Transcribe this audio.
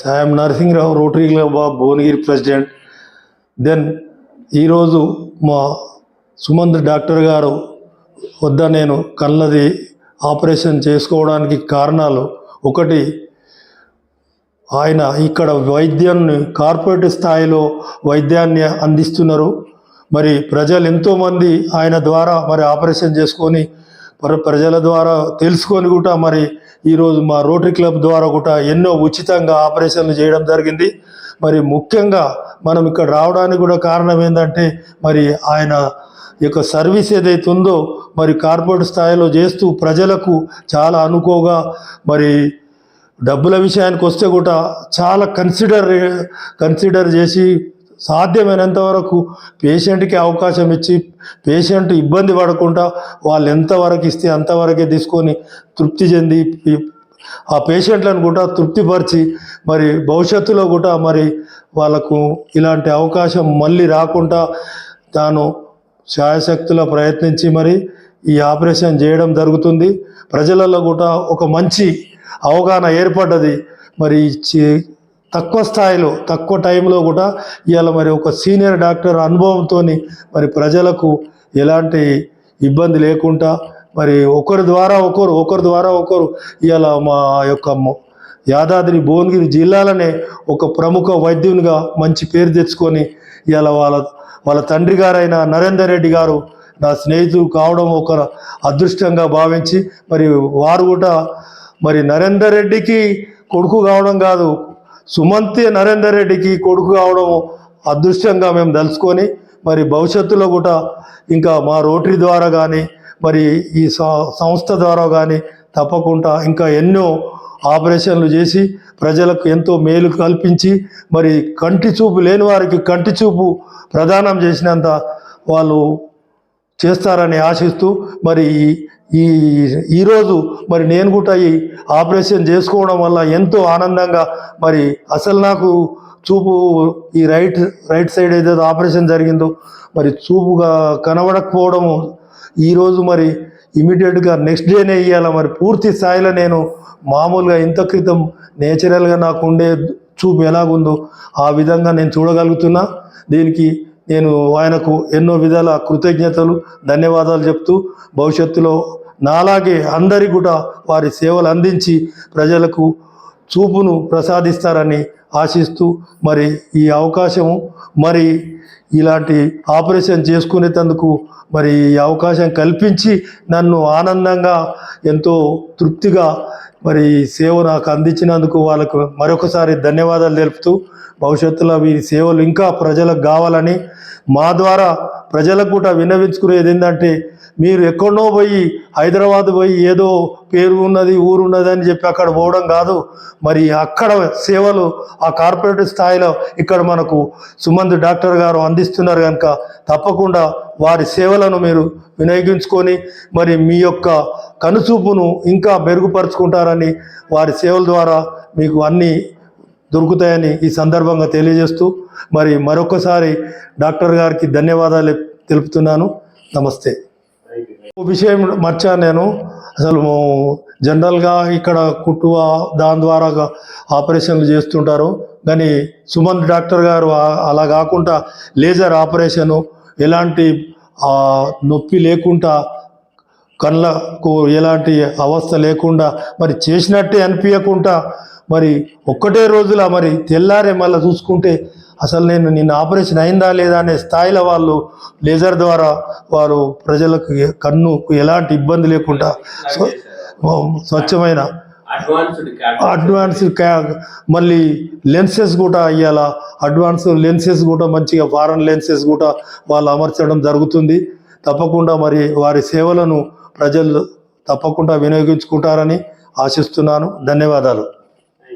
I am Narasimha Rotary Club of Bhuvanagiri President. Then ఈరోజు మా Sumanth doctor గారు వద్ద నేను కళ్ళది ఆపరేషన్ చేసుకోవడానికి కారణాలు, ఒకటి ఆయన ఇక్కడ వైద్యాన్ని కార్పొరేట్ స్థాయిలో వైద్యాన్ని అందిస్తున్నారు. మరి ప్రజలు ఎంతోమంది ఆయన ద్వారా మరి ఆపరేషన్ చేసుకొని ప్రజల ద్వారా తెలుసుకొని కూడా మరి ఈరోజు మా రోటరీ క్లబ్ ద్వారా కూడా ఎన్నో ఉచితంగా ఆపరేషన్లు చేయడం జరిగింది. మరి ముఖ్యంగా మనం ఇక్కడ రావడానికి కూడా కారణం ఏంటంటే మరి ఆయన యొక్క సర్వీస్ ఏదైతే ఉందో మరి కార్పొరేట్ స్థాయిలో చేస్తూ ప్రజలకు చాలా అనుకోగా, మరి డబ్బుల విషయానికి వస్తే కూడా చాలా కన్సిడర్ చేసి సాధ్యమైనంత వరకు పేషెంట్కి అవకాశం ఇచ్చి పేషెంట్ ఇబ్బంది పడకుండా వాళ్ళు ఎంతవరకు ఇస్తే అంతవరకే తీసుకొని తృప్తి చెంది ఆ పేషెంట్లను కూడా తృప్తిపరిచి మరి భవిష్యత్తులో కూడా మరి వాళ్ళకు ఇలాంటి అవకాశం మళ్ళీ రాకుండా తాను శాయశక్తుల ప్రయత్నించి మరి ఈ ఆపరేషన్ చేయడం జరుగుతుంది. ప్రజలలో కూడా ఒక మంచి అవగాహన ఏర్పడ్డది. మరి తక్కువ స్థాయిలో తక్కువ టైంలో కూడా ఇవాళ మరి ఒక సీనియర్ డాక్టర్ అనుభవంతో మరి ప్రజలకు ఎలాంటి ఇబ్బంది లేకుండా మరి ఒకరి ద్వారా ఒకరు ఇవాళ మా యొక్క యాదాద్రి భువనగిరి జిల్లాలనే ఒక ప్రముఖ వైద్యునిగా మంచి పేరు తెచ్చుకొని ఇవాళ వాళ్ళ తండ్రి గారైన నరేందర్ రెడ్డి గారు నా స్నేహితుడు కావడం ఒక అదృష్టంగా భావించి మరి వారు కూడా మరి నరేందర్ రెడ్డికి కొడుకు కావడం కాదు, సుమంత్ నరేందర్ రెడ్డికి కొడుకు కావడం అదృష్టంగా మేము తెలుసుకొని మరి భవిష్యత్తులో కూడా ఇంకా మా రోటరీ ద్వారా కానీ మరి ఈ సంస్థ ద్వారా కానీ తప్పకుండా ఇంకా ఎన్నో ఆపరేషన్లు చేసి ప్రజలకు ఎంతో మేలు కల్పించి మరి కంటి చూపు లేని వారికి కంటి చూపు ప్రదానం చేసినంత వాళ్ళు చేస్తారని ఆశిస్తూ మరి ఈరోజు మరి నేను కూడా ఈ ఆపరేషన్ చేసుకోవడం వల్ల ఎంతో ఆనందంగా, మరి అసలు నాకు చూపు ఈ రైట్ సైడ్ ఏదైతే ఆపరేషన్ జరిగిందో మరి చూపుగా కనబడకపోవడము ఈరోజు మరి ఇమీడియట్గా నెక్స్ట్ డేనే ఇవ్వాల మరి పూర్తి స్థాయిలో నేను మామూలుగా ఇంత క్రితం నేచురల్గా నాకు ఉండే చూపు ఎలాగుందో ఆ విధంగా నేను చూడగలుగుతున్నా. దీనికి నేను ఆయనకు ఎన్నో విధాల కృతజ్ఞతలు ధన్యవాదాలు చెప్తూ భవిష్యత్తులో నాలాగే అందరికీ కూడా వారి సేవలు అందించి ప్రజలకు చూపును ప్రసాదిస్తారని ఆశిస్తూ మరి ఈ అవకాశము మరి ఇలాంటి ఆపరేషన్ చేసుకునేందుకు మరి ఈ అవకాశం కల్పించి నన్ను ఆనందంగా ఎంతో తృప్తిగా మరి సేవ నాకు అందించినందుకు వాళ్ళకు మరొకసారి ధన్యవాదాలు తెలుపుతూ భవిష్యత్తులో వీరి సేవలు ఇంకా ప్రజలకు కావాలని మా ద్వారా ప్రజలకు కూడా విన్నవించుకునేది ఏంటంటే, మీరు ఎక్కడో పోయి హైదరాబాద్ పోయి ఏదో పేరు ఉన్నది ఊరు ఉన్నది అని చెప్పి అక్కడ పోవడం కాదు, మరి అక్కడ సేవలు ఆ కార్పొరేట్ స్థాయిలో ఇక్కడ మనకు సుమంత్ డాక్టర్ గారు అందిస్తున్నారు కనుక తప్పకుండా వారి సేవలను మీరు వినియోగించుకొని మరి మీ యొక్క కనుచూపును ఇంకా మెరుగుపరుచుకుంటారని, వారి సేవల ద్వారా మీకు అన్నీ దొరుకుతాయని ఈ సందర్భంగా తెలియజేస్తూ మరి మరొకసారి డాక్టర్ గారికి ధన్యవాదాలు తెలుపుతున్నాను. నమస్తే. విషయం మర్చాను నేను. అసలు జనరల్గా ఇక్కడ కుట్టువ దాని ద్వారా ఆపరేషన్లు చేస్తుంటారు, కానీ సుమంత్ డాక్టర్ గారు అలా కాకుండా లేజర్ ఆపరేషను ఎలాంటి నొప్పి లేకుండా కళ్ళకు ఎలాంటి అవస్థ లేకుండా మరి చేసినట్టే అనిపించకుండా మరి ఒక్కటే రోజుల మరి తెల్లారే మళ్ళీ చూసుకుంటే అసలు నిన్న ఆపరేషన్ అయిందా లేదా అనే స్థాయిలో వాళ్ళు లేజర్ ద్వారా వారు ప్రజలకు కన్నుకు ఎలాంటి ఇబ్బంది లేకుండా స్వచ్ఛమైన అడ్వాన్స్ మళ్ళీ లెన్సెస్ కూడా ఇవాళ అడ్వాన్స్ లెన్సెస్ కూడా మంచిగా ఫారెన్ లెన్సెస్ కూడా వాళ్ళు అమర్చడం జరుగుతుంది. తప్పకుండా మరి వారి సేవలను ప్రజలు తప్పకుండా వినియోగించుకుంటారని ఆశిస్తున్నాను. ధన్యవాదాలు.